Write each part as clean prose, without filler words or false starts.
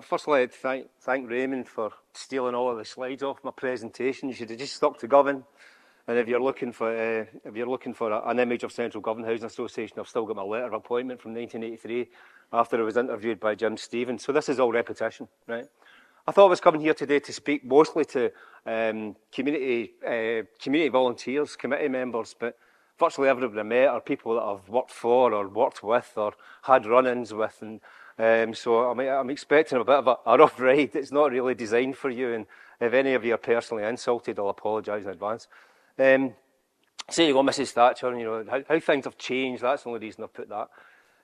Firstly, I'd thank Raymond for stealing all of the slides off my presentation. You should have just stuck to Govan. And if you're looking for an image of Central Govan Housing Association, I've still got my letter of appointment from 1983 after I was interviewed by Jim Stevens. So this is all repetition, right? I thought I was coming here today to speak mostly to community volunteers, committee members, but virtually everybody I met are people that I've worked for or worked with or had run-ins with. And so I'm expecting a bit of a rough ride. It's not really designed for you. And if any of you are personally insulted, I'll apologise in advance. So you go, Mrs. Thatcher, and you know how things have changed. That's the only reason I've put that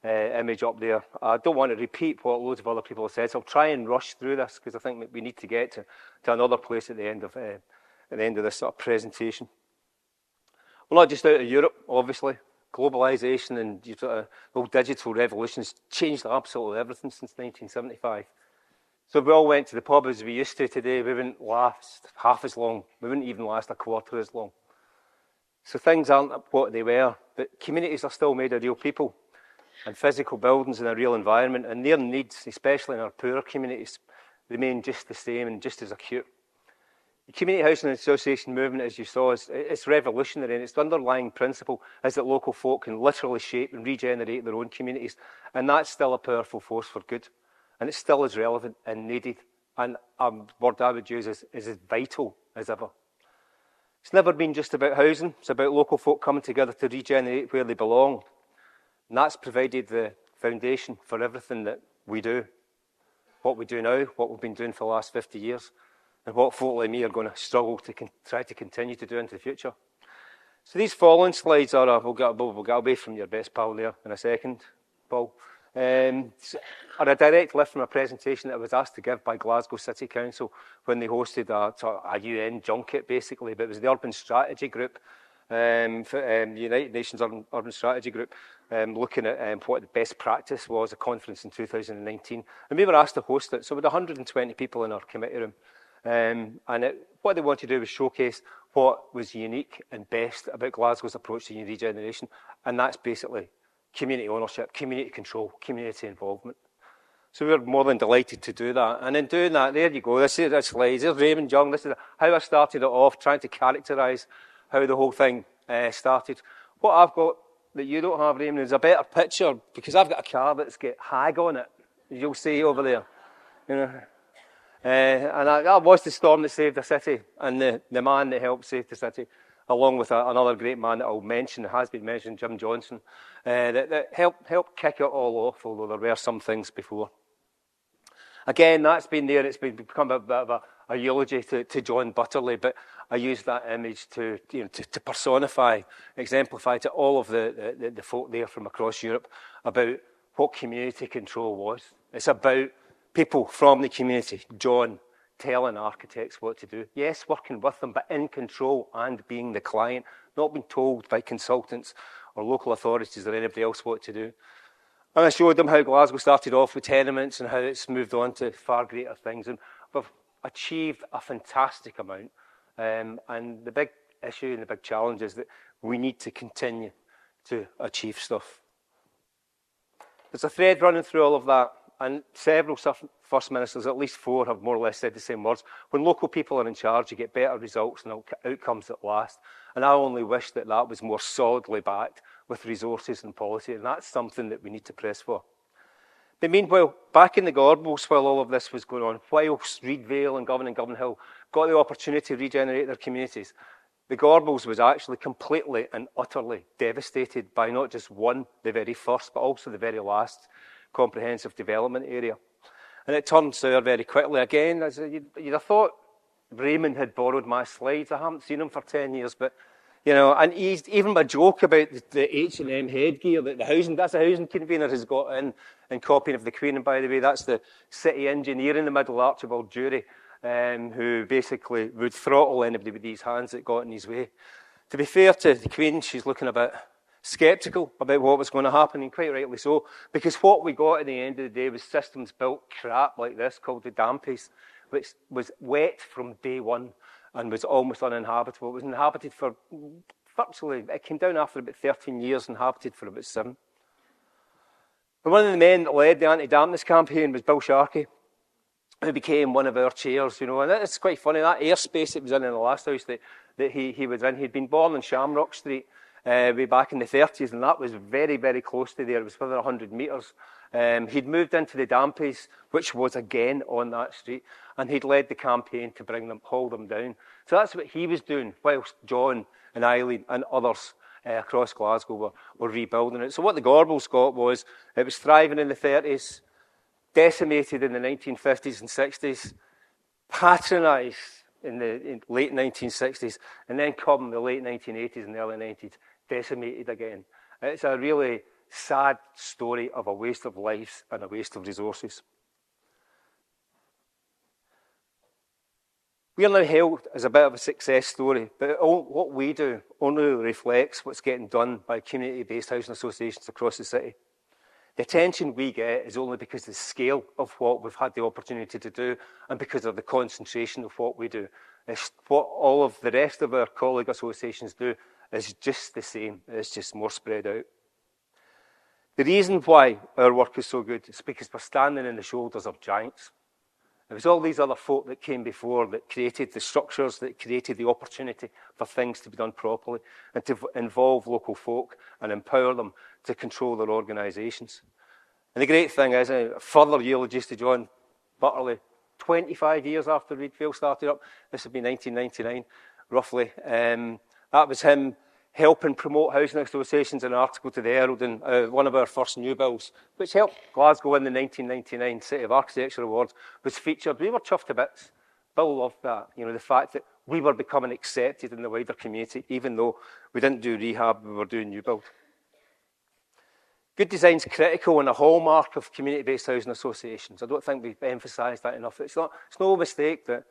image up there. I don't want to repeat what loads of other people have said, so I'll try and rush through this because I think we need to get to another place at the end of this sort of presentation. We're not just out of Europe, obviously. Globalisation and the whole digital revolution has changed absolutely everything since 1975. So if we all went to the pub as we used to today, we wouldn't last half as long. We wouldn't even last a quarter as long. So things aren't what they were, but communities are still made of real people and physical buildings in a real environment, and their needs, especially in our poorer communities, remain just the same and just as acute. The community housing association movement, as you saw, it's revolutionary, and its underlying principle is that local folk can literally shape and regenerate their own communities, and that's still a powerful force for good, and it's still as relevant and needed, and a word I would use is as vital as ever. It's never been just about housing. It's about local folk coming together to regenerate where they belong. And that's provided the foundation for everything that we do. What we do now, what we've been doing for the last 50 years, and what folk like me are going to struggle to try to continue to do into the future. So these following slides are, we'll get away from your best pal there in a second, Paul, are a direct lift from a presentation that I was asked to give by Glasgow City Council when they hosted a UN junket, basically, but it was the Urban Strategy Group, the United Nations Urban Strategy Group, looking at what the best practice was, a conference in 2019. And we were asked to host it, so we had 120 people in our committee room. What they wanted to do was showcase what was unique and best about Glasgow's approach to regeneration, and that's basically community ownership, community control, community involvement. So we're more than delighted to do that. And in doing that, there you go, this is a slide. There's Raymond Young. This is how I started it off, trying to characterise how the whole thing started. What I've got that you don't have, Raymond, is a better picture, because I've got a car that's got Hag on it, as you'll see over there. You know. And that was the storm that saved the city, and the man that helped save the city, along with another great man that I'll mention, that has been mentioned, Jim Johnson, that helped kick it all off, although there were some things before. Again, that's been there. It's become a bit of a eulogy to John Butterley, but I used that image to personify, exemplify to all of the folk there from across Europe about what community control was. It's about people from the community, John, telling architects what to do. Yes, working with them, but in control and being the client, not being told by consultants or local authorities or anybody else what to do. And I showed them how Glasgow started off with tenements and how it's moved on to far greater things. And we've achieved a fantastic amount. And the big issue and the big challenge is that we need to continue to achieve stuff. There's a thread running through all of that. And several First Ministers, at least 4, have more or less said the same words. When local people are in charge, you get better results and outcomes that last. And I only wish that that was more solidly backed with resources and policy, and that's something that we need to press for. But meanwhile, back in the Gorbals, while all of this was going on, whilst Reedvale and Govan Hill got the opportunity to regenerate their communities, the Gorbals was actually completely and utterly devastated by not just one, the very first, but also the very last comprehensive development area. And it turned sour very quickly. Again, as you'd have thought Raymond had borrowed my slides. I haven't seen them for 10 years, but, you know, and even my joke about the H&M headgear that that's a housing convener has got in copying of the Queen. And by the way, that's the city engineer in the middle, Archibald Jury, who basically would throttle anybody with these hands that got in his way. To be fair to the Queen, she's looking a bit sceptical about what was going to happen, and quite rightly so, because what we got at the end of the day was systems built crap like this called the Dempsey, which was wet from day one and was almost uninhabitable. It was inhabited for virtually, it came down after about 13 years, inhabited for about 7. And one of the men that led the anti-dampness campaign was Bill Sharkey, who became one of our chairs, you know. And it's quite funny, that airspace it was in the last house that he was in. He'd been born on Shamrock Street way back in the 30s, and that was very, very close to there. It was within 100 metres. He'd moved into the Dampies, which was again on that street, and he'd led the campaign to haul them down. So that's what he was doing, whilst John and Eileen and others across Glasgow were rebuilding it. So what the Gorbals got was, it was thriving in the 30s, decimated in the 1950s and 60s, patronised in the late 1960s, and then come the late 1980s and the early 90s, decimated again. It's a really sad story of a waste of lives and a waste of resources. We are now hailed as a bit of a success story, but what we do only reflects what's getting done by community-based housing associations across the city. The attention we get is only because of the scale of what we've had the opportunity to do and because of the concentration of what we do. It's what all of the rest of our colleague associations do is just the same. It's just more spread out. The reason why our work is so good is because we're standing on the shoulders of giants. It was all these other folk that came before that created the structures, that created the opportunity for things to be done properly and to involve local folk and empower them to control their organisations. And the great thing is, further eulogies to John Butterley, 25 years after Reedfield started up, this would be 1999, roughly. That was him helping promote housing associations in an article to the Herald in one of our first new builds, which helped Glasgow win the 1999 City of Architecture Awards, was featured. We were chuffed to bits. Bill loved that, you know, the fact that we were becoming accepted in the wider community, even though we didn't do rehab, we were doing new build. Good design is critical and a hallmark of community-based housing associations. I don't think we've emphasised that enough. It's no mistake that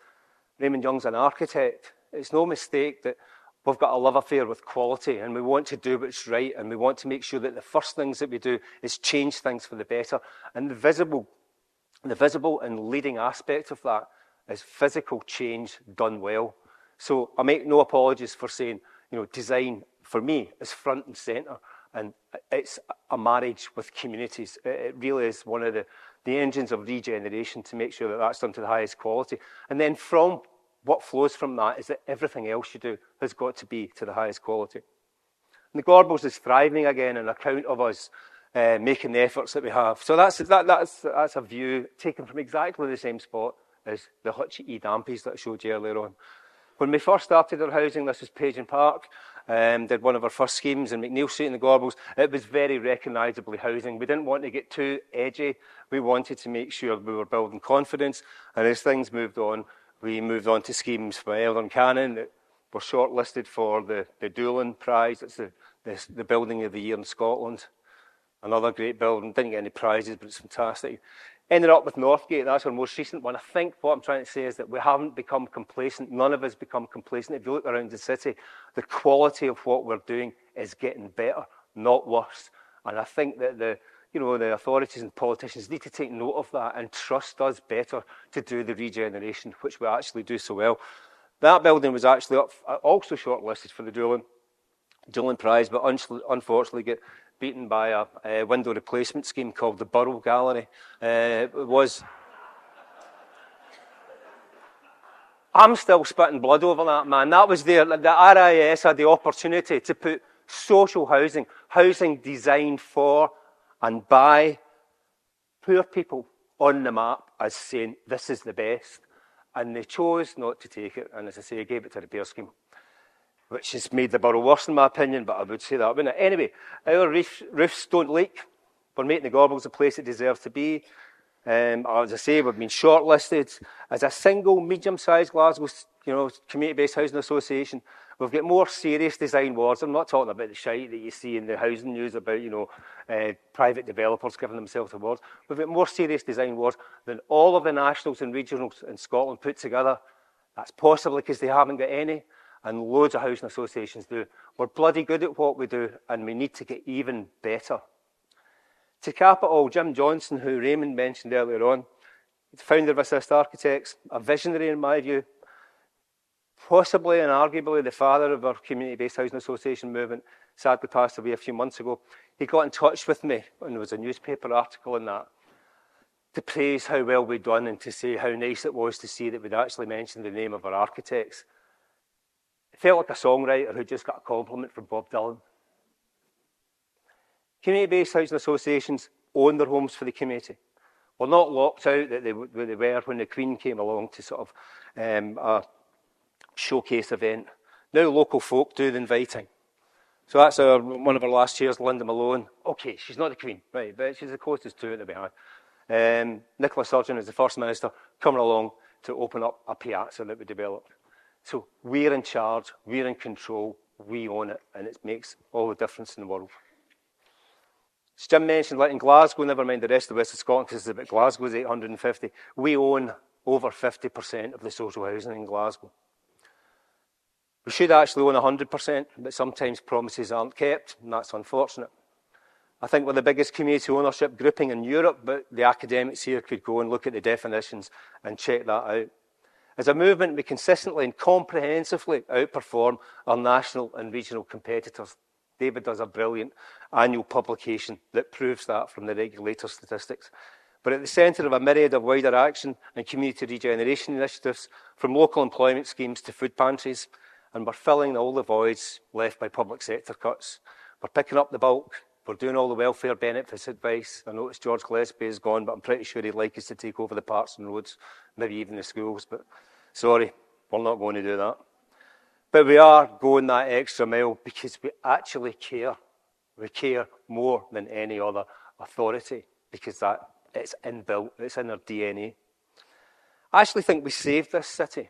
Raymond Young's an architect. It's no mistake that we've got a love affair with quality and we want to do what's right and we want to make sure that the first things that we do is change things for the better. And the visible and leading aspect of that is physical change done well. So I make no apologies for saying, you know, design for me is front and centre, and it's a marriage with communities. It really is one of the engines of regeneration to make sure that that's done to the highest quality. And then from what flows from that is that everything else you do has got to be to the highest quality. And the Gorbals is thriving again on account of us making the efforts that we have. So that's a view taken from exactly the same spot as the Hutchie E Dampies that I showed you earlier on. When we first started our housing, this was Page and Park, did one of our first schemes in McNeil Street in the Gorbals. It was very recognisably housing. We didn't want to get too edgy. We wanted to make sure we were building confidence. And as things moved on, we moved on to schemes for Eldon Cannon that were shortlisted for the Doolin Prize. It's the building of the year in Scotland. Another great building. Didn't get any prizes, but it's fantastic. Ended up with Northgate. That's our most recent one. I think what I'm trying to say is that we haven't become complacent. None of us become complacent. If you look around the city, the quality of what we're doing is getting better, not worse. And I think that the authorities and politicians need to take note of that and trust us better to do the regeneration, which we actually do so well. That building was actually also shortlisted for the Doolin Prize, but unfortunately got beaten by a window replacement scheme called the Borough Gallery. I'm still spitting blood over that, man. That was there. The RIS had the opportunity to put social housing designed for and by poor people on the map as saying this is the best. And they chose not to take it. And as I say, I gave it to the repair scheme, which has made the borough worse in my opinion, but I would say that, wouldn't it? Anyway, our roofs don't leak. We're making the Gorbals the place it deserves to be. As I say, we've been shortlisted as a single medium-sized Glasgow, community-based housing association. We've got more serious design awards. I'm not talking about the shite that you see in the housing news about, private developers giving themselves awards. We've got more serious design awards than all of the nationals and regionals in Scotland put together. That's possibly because they haven't got any, and loads of housing associations do. We're bloody good at what we do, and we need to get even better. To cap it all, Jim Johnson, who Raymond mentioned earlier on, the founder of Assist Architects, a visionary in my view, possibly and arguably the father of our community-based housing association movement, sadly passed away a few months ago, he got in touch with me, and there was a newspaper article in that, to praise how well we'd done and to say how nice it was to see that we'd actually mentioned the name of our architects. It felt like a songwriter who just got a compliment from Bob Dylan. Community-based housing associations own their homes for the community. We're not locked out that they were when the Queen came along to sort of a showcase event. Now local folk do the inviting. So that's one of our last chairs, Linda Malone. Okay, she's not the Queen, right, but she's the closest to it that we had. Nicola Sturgeon is the First Minister coming along to open up a piazza that we developed. So we're in charge, we're in control, we own it, and it makes all the difference in the world. As Jim mentioned, like in Glasgow, never mind the rest of West of Scotland, because it's about Glasgow's 850, we own over 50% of the social housing in Glasgow. We should actually own 100%, but sometimes promises aren't kept, and that's unfortunate. I think we're the biggest community ownership grouping in Europe, but the academics here could go and look at the definitions and check that out. As a movement, we consistently and comprehensively outperform our national and regional competitors. David does a brilliant annual publication that proves that from the regulator statistics. But at the centre of a myriad of wider action and community regeneration initiatives, from local employment schemes to food pantries, and we're filling all the voids left by public sector cuts. We're picking up the bulk. We're doing all the welfare benefits advice. I notice George Gillespie is gone, but I'm pretty sure he'd like us to take over the parks and roads, maybe even the schools. But sorry, we're not going to do that. But we are going that extra mile because we actually care. We care more than any other authority because that it's inbuilt, it's in our DNA. I actually think we saved this city.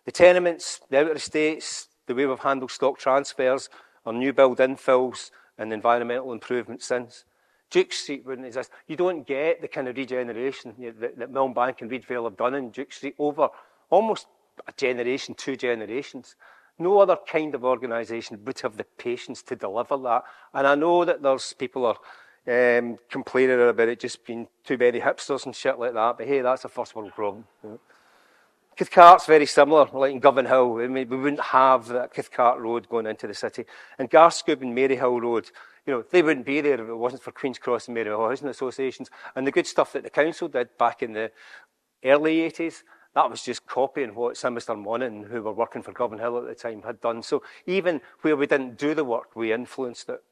The tenements, the outer estates, the way we've handled stock transfers, our new build infills and environmental improvements since. Duke Street wouldn't exist. You don't get the kind of regeneration that Milbank and Reedvale have done in Duke Street over almost a generation, 2 generations. No other kind of organisation would have the patience to deliver that. And I know that there's people are complaining about it just being too many hipsters and shit like that, but hey, that's a first world problem. You know? Cathcart's very similar, like in Govan Hill. I mean, we wouldn't have that Cathcart Road going into the city. And Garscoob and Maryhill Road, you know, they wouldn't be there if it wasn't for Queen's Cross and Maryhill Housing Associations. And the good stuff that the council did back in the early 80s, that was just copying what Simister Monaghan, who were working for Govan Hill at the time, had done. So even where we didn't do the work, we influenced it.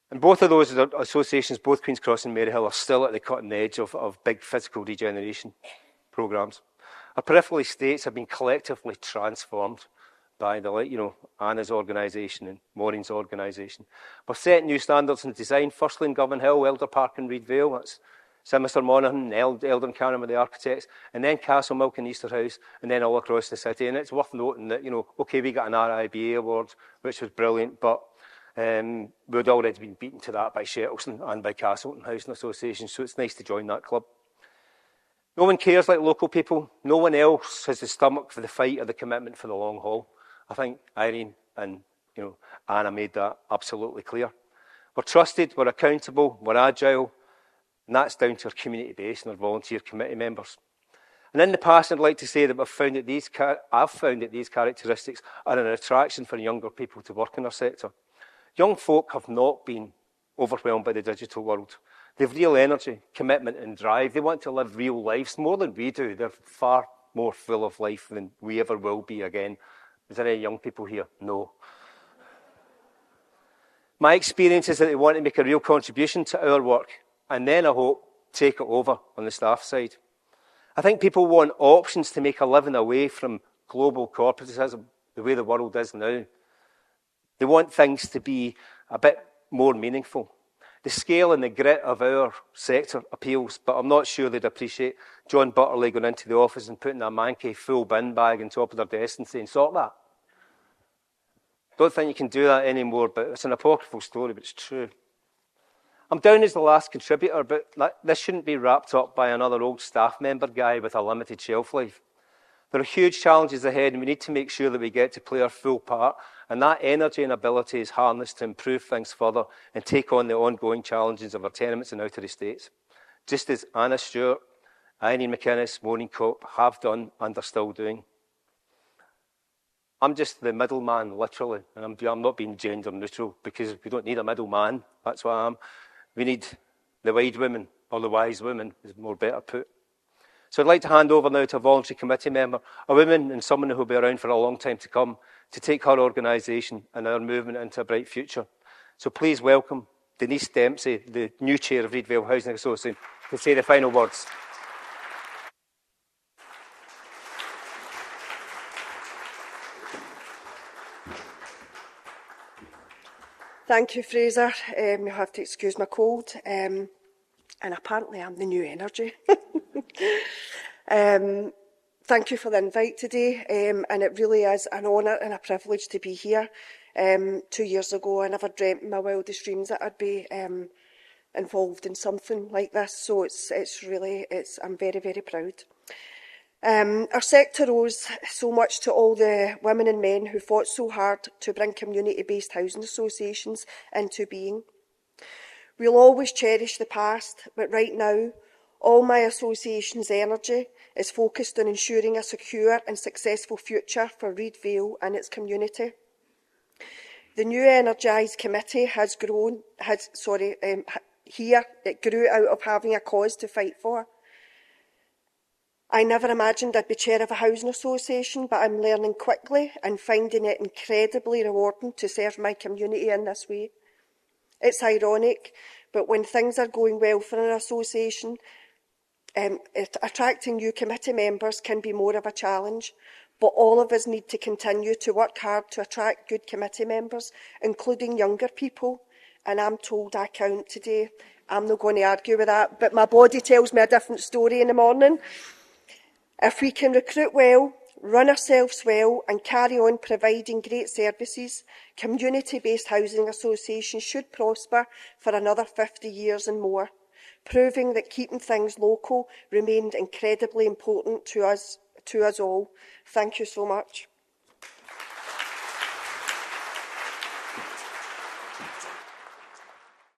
And both of those associations, both Queen's Cross and Maryhill, are still at the cutting edge of big physical regeneration programmes. Our peripheral estates have been collectively transformed by Anna's organisation and Maureen's organisation. We've set new standards in design, firstly in Govan Hill, Elder Park and Reedvale, that's Simister Monaghan, Eldon Cannon with the architects, and then Castlemilk and Easter House, and then all across the city. And it's worth noting that, okay, we got an RIBA award, which was brilliant, but we'd already been beaten to that by Shettleston and by Castleton Housing Association, so it's nice to join that club. No one cares like local people. No one else has the stomach for the fight or the commitment for the long haul. I think Irene and Anna made that absolutely clear. We're trusted, we're accountable, we're agile, and that's down to our community base and our volunteer committee members. And in the past, I'd like to say that I've found that these characteristics are an attraction for younger people to work in our sector. Young folk have not been overwhelmed by the digital world. They have real energy, commitment and drive. They want to live real lives more than we do. They're far more full of life than we ever will be again. Is there any young people here? No. My experience is that they want to make a real contribution to our work and then, I hope, take it over on the staff side. I think people want options to make a living away from global corporatism, the way the world is now. They want things to be a bit more meaningful. The scale and the grit of our sector appeals, but I'm not sure they'd appreciate John Butterley going into the office and putting a Mankey full bin bag on top of their desk and saying, sort that. Don't think you can do that anymore, but it's an apocryphal story, but it's true. I'm down as the last contributor, but this shouldn't be wrapped up by another old staff member guy with a limited shelf life. There are huge challenges ahead, and we need to make sure that we get to play our full part, and that energy and ability is harnessed to improve things further and take on the ongoing challenges of our tenements and outer estates, just as Anna Stewart, Irene McInnes, Maureen Cope have done and are still doing. I'm just the middleman, literally, and I'm not being gender neutral because we don't need a middleman. That's what I am. We need the wide women, or the wise women, is more better put. So I'd like to hand over now to a voluntary committee member, a woman and someone who will be around for a long time to come, to take her organisation and our movement into a bright future. So please welcome Denise Dempsey, the new chair of Reidvale Housing Association, to say the final words. Thank you, Fraser. You'll have to excuse my cold. And apparently I'm the new energy. Thank you for the invite today. And it really is an honour and a privilege to be here. 2 years ago, I never dreamt in my wildest dreams that I'd be involved in something like this. So I'm very, very proud. Our sector owes so much to all the women and men who fought so hard to bring community-based housing associations into being. We'll always cherish the past, but right now, all my association's energy is focused on ensuring a secure and successful future for Reidvale and its community. The new energised committee it grew out of having a cause to fight for. I never imagined I'd be chair of a housing association, but I'm learning quickly and finding it incredibly rewarding to serve my community in this way. It's ironic, but when things are going well for an association, attracting new committee members can be more of a challenge, but all of us need to continue to work hard to attract good committee members, including younger people, and I'm told I count today. I'm not going to argue with that, but my body tells me a different story in the morning. If we can recruit well, run ourselves well and carry on providing great services, community-based housing associations should prosper for another 50 years and more, proving that keeping things local remained incredibly important to us all. Thank you so much.